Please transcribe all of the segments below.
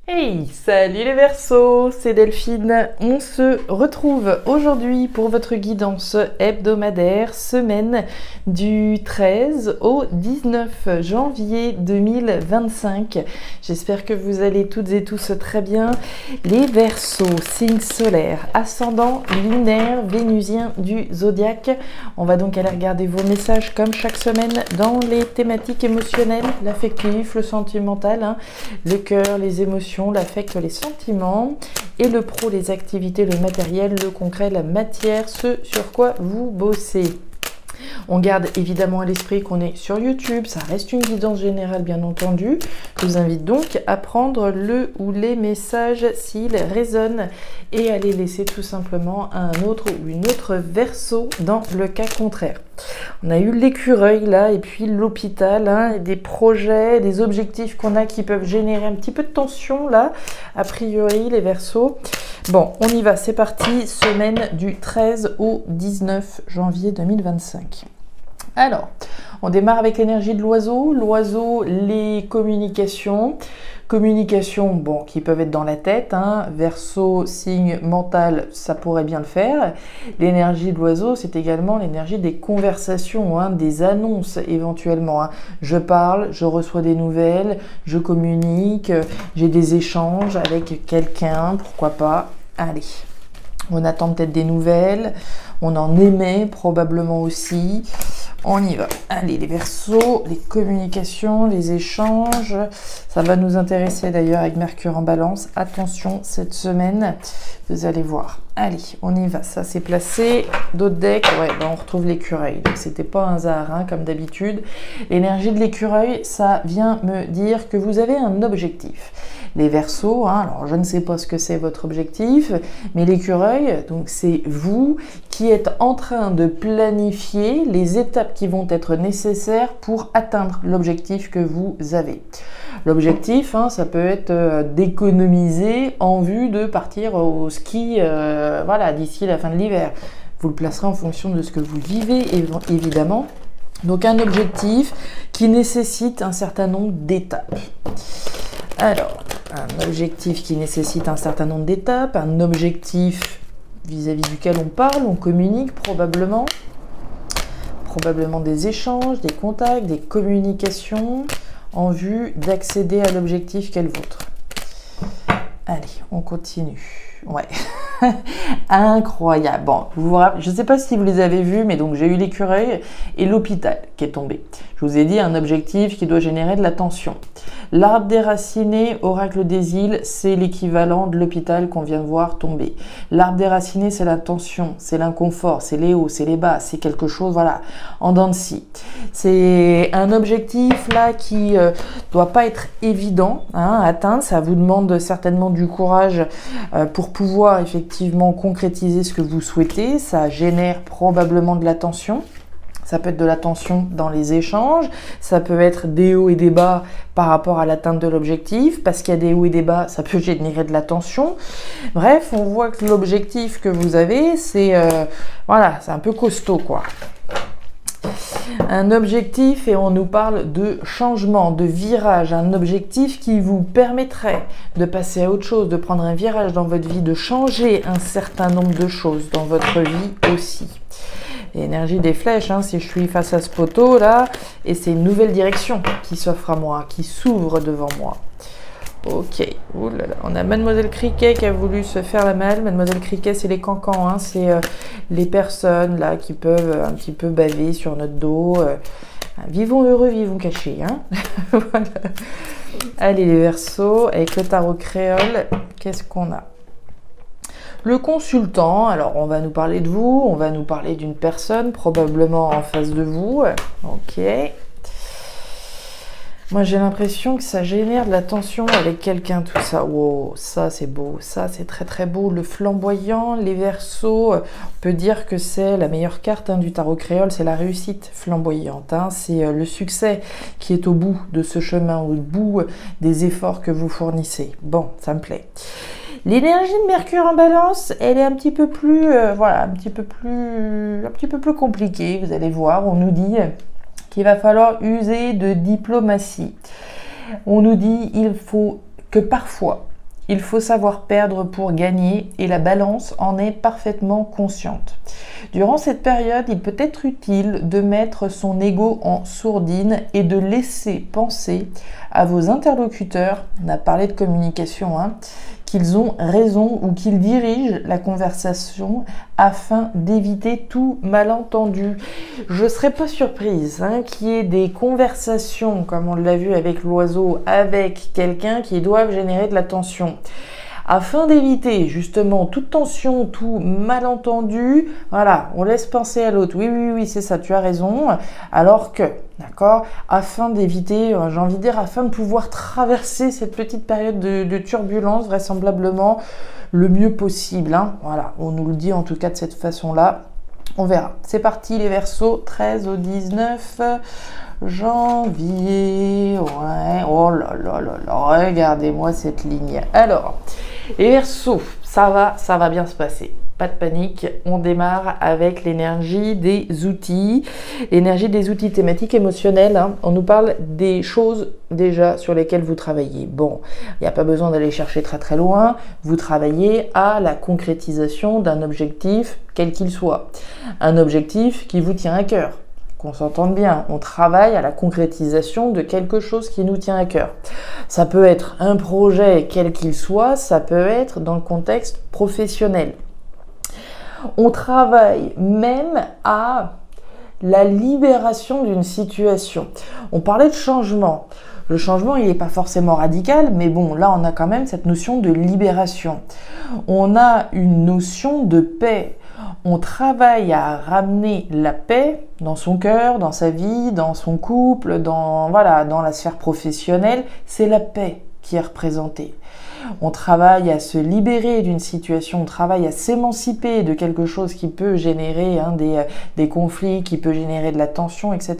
Hey, salut les Verseaux, c'est Delphine. On se retrouve aujourd'hui pour votre guidance hebdomadaire, semaine du 13 au 19 janvier 2025. J'espère que vous allez toutes et tous très bien. Les Verseaux, signe solaire, ascendant lunaire, vénusien du zodiaque. On va donc aller regarder vos messages comme chaque semaine dans les thématiques émotionnelles, l'affectif, le sentimental, le cœur, les émotions, l'affect, les sentiments, et le pro, les activités, le matériel, le concret, la matière, ce sur quoi vous bossez. On garde évidemment à l'esprit qu'on est sur YouTube, ça reste une guidance générale bien entendu. Je vous invite donc à prendre le ou les messages s'ils résonnent et à les laisser tout simplement à un autre ou une autre Verseau dans le cas contraire. On a eu l'écureuil là et puis l'hôpital, et des projets, des objectifs qu'on a qui peuvent générer un petit peu de tension là, a priori les Verseaux. Bon, on y va, c'est parti, semaine du 13 au 19 janvier 2025. Alors, on démarre avec l'énergie de l'oiseau. L'oiseau, les communications. Communications, bon, qui peuvent être dans la tête. Verseau, signe mental, ça pourrait bien le faire. L'énergie de l'oiseau, c'est également l'énergie des conversations, des annonces éventuellement. Je parle, je reçois des nouvelles, je communique, j'ai des échanges avec quelqu'un, pourquoi pas. Allez, on attend peut-être des nouvelles, on en émet probablement aussi. On y va. Allez, les Verseaux, les communications, les échanges, ça va nous intéresser d'ailleurs avec Mercure en Balance. Attention, cette semaine, vous allez voir. Allez, on y va. Ça, c'est placé. D'autres decks, ouais, on retrouve l'écureuil. Donc, c'était pas un hasard, comme d'habitude. L'énergie de l'écureuil, ça vient me dire que vous avez un objectif. Les Verseaux, alors je ne sais pas ce que c'est votre objectif, mais l'écureuil, donc c'est vous qui êtes en train de planifier les étapes qui vont être nécessaires pour atteindre l'objectif que vous avez. L'objectif, ça peut être d'économiser en vue de partir au ski d'ici la fin de l'hiver. Vous le placerez en fonction de ce que vous vivez, évidemment. Donc un objectif qui nécessite un certain nombre d'étapes. Alors, un objectif qui nécessite un certain nombre d'étapes, un objectif vis-à-vis duquel on parle, on communique probablement des échanges, des contacts, des communications en vue d'accéder à l'objectif qu'est le vôtre. Allez, on continue. Ouais, incroyable. Bon, je ne sais pas si vous les avez vus, mais donc j'ai eu l'écureuil et l'hôpital qui est tombé. Je vous ai dit un objectif qui doit générer de la tension. L'arbre déraciné, oracle des îles, c'est l'équivalent de l'hôpital qu'on vient de voir tomber. L'arbre déraciné, c'est la tension, c'est l'inconfort, c'est les hauts, c'est les bas, c'est quelque chose, en dents de scie. C'est un objectif là qui doit pas être évident à atteindre. Ça vous demande certainement du courage pour pouvoir effectivement concrétiser ce que vous souhaitez. Ça génère probablement de la tension. Ça peut être de la tension dans les échanges, ça peut être des hauts et des bas par rapport à l'atteinte de l'objectif, parce qu'il y a des hauts et des bas, ça peut générer de la tension. Bref, on voit que l'objectif que vous avez, c'est c'est un peu costaud, quoi. Un objectif, et on nous parle de changement, de virage, un objectif qui vous permettrait de passer à autre chose, de prendre un virage dans votre vie, de changer un certain nombre de choses dans votre vie aussi. L'énergie des flèches, si je suis face à ce poteau là, et c'est une nouvelle direction qui s'offre à moi, qui s'ouvre devant moi. Ok, ouh là là. On a Mademoiselle Criquet qui a voulu se faire la malle. Mademoiselle Criquet, c'est les cancans, c'est les personnes là qui peuvent un petit peu baver sur notre dos. Vivons heureux, vivons cachés. Voilà. Allez les Verseaux, avec le tarot créole, qu'est-ce qu'on a? Le consultant, alors on va nous parler de vous, on va nous parler d'une personne probablement en face de vous. Ok. Moi j'ai l'impression que ça génère de la tension avec quelqu'un, tout ça. Wow, ça c'est beau, ça c'est très très beau. Le flamboyant, les Verseaux, on peut dire que c'est la meilleure carte du tarot créole, c'est la réussite flamboyante. C'est le succès qui est au bout de ce chemin, au bout des efforts que vous fournissez. Bon, ça me plaît. L'énergie de Mercure en Balance, elle est un petit peu plus, un petit peu plus compliquée. Vous allez voir, on nous dit qu'il va falloir user de diplomatie. On nous dit il faut que parfois Il faut savoir perdre pour gagner et la balance en est parfaitement consciente. Durant cette période, il peut être utile de mettre son ego en sourdine et de laisser penser à vos interlocuteurs, on a parlé de communication, qu'ils ont raison ou qu'ils dirigent la conversation afin d'éviter tout malentendu. Je ne serais pas surprise qu'il y ait des conversations, comme on l'a vu avec l'oiseau, avec quelqu'un qui doivent générer de la tension. Afin d'éviter justement toute tension, tout malentendu, voilà, on laisse penser à l'autre. Oui, c'est ça, tu as raison. Alors que, d'accord, afin d'éviter, j'ai envie de dire, afin de pouvoir traverser cette petite période de turbulence, vraisemblablement, le mieux possible. Voilà, on nous le dit en tout cas de cette façon-là. On verra. C'est parti les Verseaux, 13 au 19 janvier. Ouais, oh là là là là, regardez-moi cette ligne. Alors, les Verseaux, ça va bien se passer. Pas de panique, on démarre avec l'énergie des outils. L'énergie des outils thématiques émotionnels, on nous parle des choses déjà sur lesquelles vous travaillez. Bon, il n'y a pas besoin d'aller chercher très très loin, vous travaillez à la concrétisation d'un objectif, quel qu'il soit. Un objectif qui vous tient à cœur. Qu'on s'entende bien, on travaille à la concrétisation de quelque chose qui nous tient à cœur. Ça peut être un projet quel qu'il soit, ça peut être dans le contexte professionnel. On travaille même à la libération d'une situation. On parlait de changement. Le changement, il n'est pas forcément radical, mais bon, là, on a quand même cette notion de libération. On a une notion de paix. On travaille à ramener la paix dans son cœur, dans sa vie, dans son couple, dans la sphère professionnelle. C'est la paix qui est représentée. On travaille à se libérer d'une situation, on travaille à s'émanciper de quelque chose qui peut générer des conflits, qui peut générer de la tension, etc.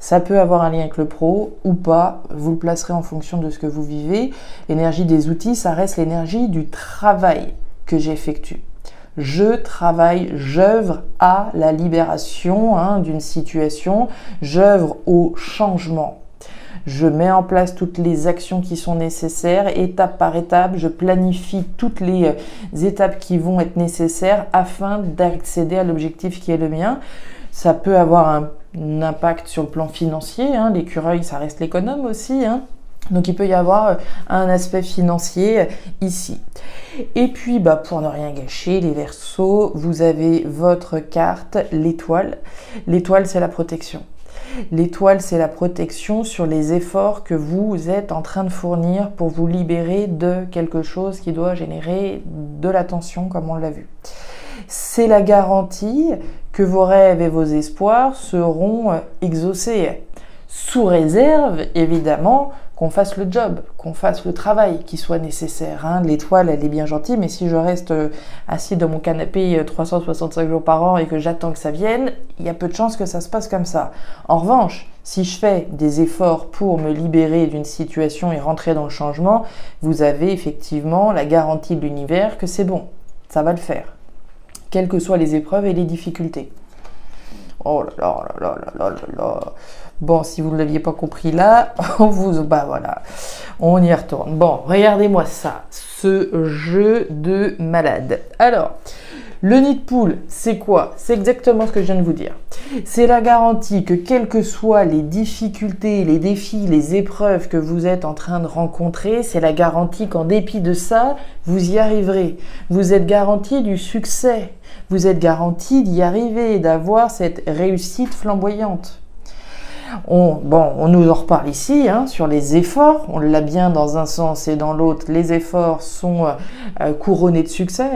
Ça peut avoir un lien avec le pro ou pas, vous le placerez en fonction de ce que vous vivez. L'énergie des outils, ça reste l'énergie du travail que j'effectue. Je travaille, j'œuvre à la libération d'une situation, j'œuvre au changement. Je mets en place toutes les actions qui sont nécessaires, étape par étape, je planifie toutes les étapes qui vont être nécessaires afin d'accéder à l'objectif qui est le mien. Ça peut avoir un impact sur le plan financier, l'écureuil ça reste l'économe aussi, donc il peut y avoir un aspect financier ici. Et puis pour ne rien gâcher, les Verseaux, vous avez votre carte, l'étoile. L'étoile c'est la protection. L'étoile, c'est la protection sur les efforts que vous êtes en train de fournir pour vous libérer de quelque chose qui doit générer de la tension, comme on l'a vu. C'est la garantie que vos rêves et vos espoirs seront exaucés, sous réserve, évidemment, qu'on fasse le job, qu'on fasse le travail qui soit nécessaire. L'étoile, elle est bien gentille, mais si je reste assis dans mon canapé 365 jours par an et que j'attends que ça vienne, il y a peu de chances que ça se passe comme ça. En revanche, si je fais des efforts pour me libérer d'une situation et rentrer dans le changement, vous avez effectivement la garantie de l'univers que c'est bon, ça va le faire, quelles que soient les épreuves et les difficultés. Oh là là là là là là là. Bon, si vous ne l'aviez pas compris là, on y retourne. Bon, regardez-moi ça, ce jeu de malade. Alors, le nid de poule, c'est quoi? C'est exactement ce que je viens de vous dire. C'est la garantie que quelles que soient les difficultés, les défis, les épreuves que vous êtes en train de rencontrer, c'est la garantie qu'en dépit de ça, vous y arriverez. Vous êtes garanti du succès. Vous êtes garanti d'y arriver, d'avoir cette réussite flamboyante. On nous en reparle ici sur les efforts, on l'a bien dans un sens et dans l'autre, les efforts sont couronnés de succès.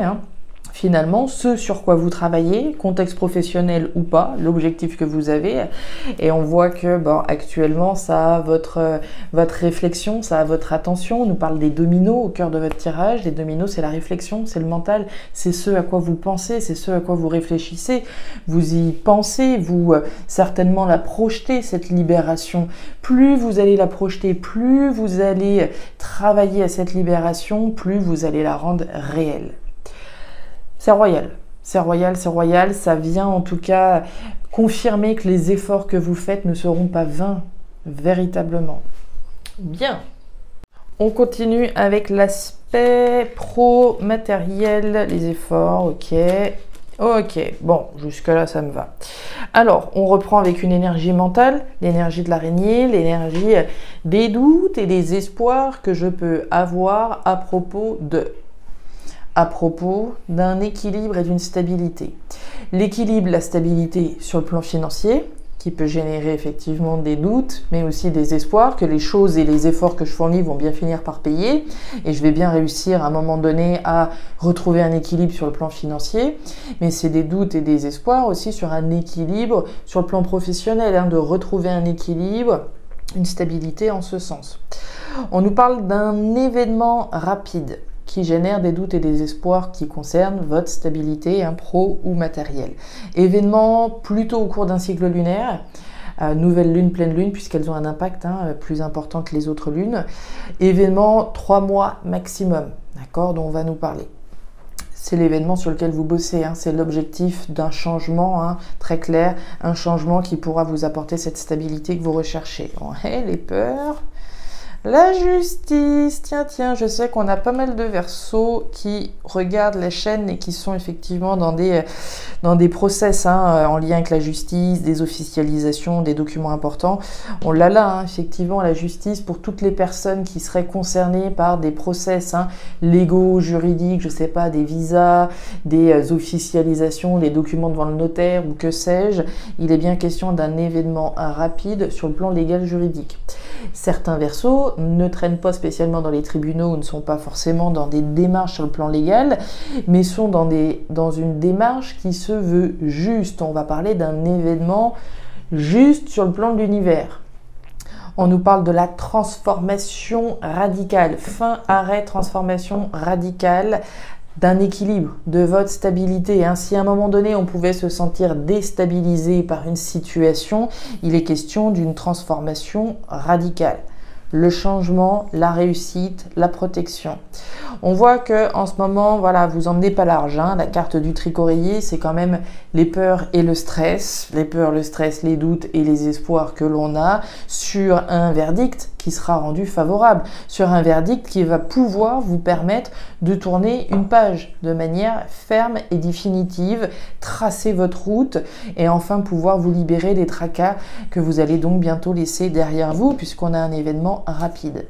Finalement, ce sur quoi vous travaillez, contexte professionnel ou pas, l'objectif que vous avez, et on voit que actuellement ça a votre réflexion, ça a votre attention. On nous parle des dominos au cœur de votre tirage. Les dominos, c'est la réflexion, c'est le mental, c'est ce à quoi vous pensez, c'est ce à quoi vous réfléchissez, vous y pensez, vous certainement la projetez, cette libération. Plus vous allez la projeter, plus vous allez travailler à cette libération, plus vous allez la rendre réelle. C'est royal, c'est royal, c'est royal. Ça vient en tout cas confirmer que les efforts que vous faites ne seront pas vains, véritablement. Bien. On continue avec l'aspect pro, matériel, les efforts, ok. Ok, bon, jusque-là, ça me va. Alors, on reprend avec une énergie mentale, l'énergie de l'araignée, l'énergie des doutes et des espoirs que je peux avoir à propos d'un équilibre et d'une stabilité. L'équilibre, la stabilité sur le plan financier, qui peut générer effectivement des doutes, mais aussi des espoirs que les choses et les efforts que je fournis vont bien finir par payer, et je vais bien réussir à un moment donné à retrouver un équilibre sur le plan financier, mais c'est des doutes et des espoirs aussi sur un équilibre sur le plan professionnel, de retrouver un équilibre, une stabilité en ce sens. On nous parle d'un événement rapide qui génère des doutes et des espoirs qui concernent votre stabilité, pro ou matériel. Événement plutôt au cours d'un cycle lunaire, nouvelle lune, pleine lune, puisqu'elles ont un impact plus important que les autres lunes. Événement 3 mois maximum, d'accord, dont on va nous parler. C'est l'événement sur lequel vous bossez, c'est l'objectif d'un changement très clair, un changement qui pourra vous apporter cette stabilité que vous recherchez. Ouais, les peurs. La justice, tiens, je sais qu'on a pas mal de Verseaux qui regardent la chaîne et qui sont effectivement dans des process en lien avec la justice, des officialisations, des documents importants. On l'a là, effectivement, la justice pour toutes les personnes qui seraient concernées par des process légaux, juridiques, je sais pas, des visas, des officialisations, les documents devant le notaire ou que sais-je. Il est bien question d'un événement rapide sur le plan légal juridique. Certains Verseaux ne traînent pas spécialement dans les tribunaux ou ne sont pas forcément dans des démarches sur le plan légal, mais sont dans une démarche qui se veut juste. On va parler d'un événement juste sur le plan de l'univers. On nous parle de la transformation radicale, fin, arrêt, transformation radicale d'un équilibre, de votre stabilité. Si à un moment donné on pouvait se sentir déstabilisé par une situation, il est question d'une transformation radicale. Le changement, la réussite, la protection. On voit que en ce moment, voilà, vous emmenez pas large. La carte du tricoréier, c'est quand même les peurs et le stress. Les peurs, le stress, les doutes et les espoirs que l'on a sur un verdict qui sera rendu favorable, sur un verdict qui va pouvoir vous permettre de tourner une page de manière ferme et définitive, tracer votre route et enfin pouvoir vous libérer des tracas que vous allez donc bientôt laisser derrière vous puisqu'on a un événement rapide.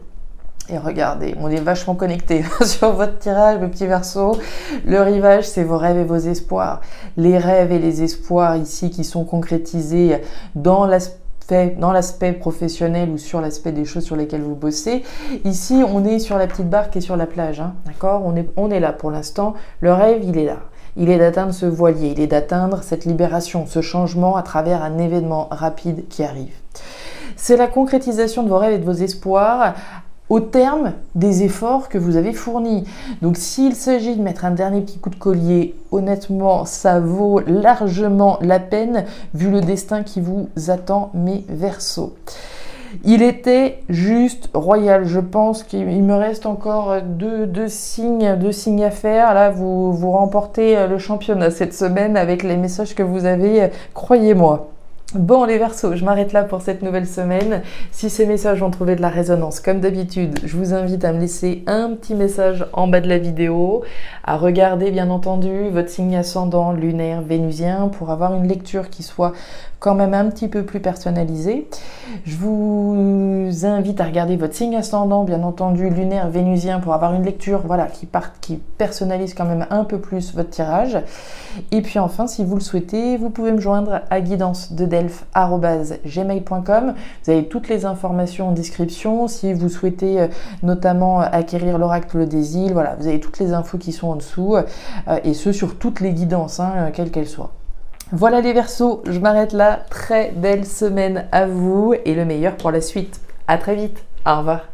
Et regardez, on est vachement connecté sur votre tirage, mes petits Verseaux. Le rivage, c'est vos rêves et vos espoirs. Les rêves et les espoirs ici qui sont concrétisés dans l'aspect professionnel ou sur l'aspect des choses sur lesquelles vous bossez. Ici, on est sur la petite barque et sur la plage, d'accord ? On est là pour l'instant. Le rêve, il est là. Il est d'atteindre ce voilier, il est d'atteindre cette libération, ce changement à travers un événement rapide qui arrive. C'est la concrétisation de vos rêves et de vos espoirs au terme des efforts que vous avez fournis. Donc s'il s'agit de mettre un dernier petit coup de collier, honnêtement, ça vaut largement la peine vu le destin qui vous attend, mes Verseaux. Il était juste royal. Je pense qu'il me reste encore deux signes à faire. Là, vous remportez le championnat cette semaine avec les messages que vous avez, croyez-moi. Bon les Verseaux, je m'arrête là pour cette nouvelle semaine. Si ces messages ont trouvé de la résonance, comme d'habitude, je vous invite à me laisser un petit message en bas de la vidéo, à regarder bien entendu votre signe ascendant lunaire vénusien pour avoir une lecture qui soit quand même un petit peu plus personnalisée. Je vous invite à regarder votre signe ascendant, bien entendu lunaire vénusien pour avoir une lecture qui personnalise quand même un peu plus votre tirage. Et puis enfin, si vous le souhaitez, vous pouvez me joindre à guidance-de-delphes@gmail.com. Vous avez toutes les informations en description. Si vous souhaitez notamment acquérir l'oracle des îles, voilà, vous avez toutes les infos qui sont en dessous et ce sur toutes les guidances, quelles qu'elles soient. Voilà les Verseaux, je m'arrête là. Très belle semaine à vous et le meilleur pour la suite. À très vite. Au revoir.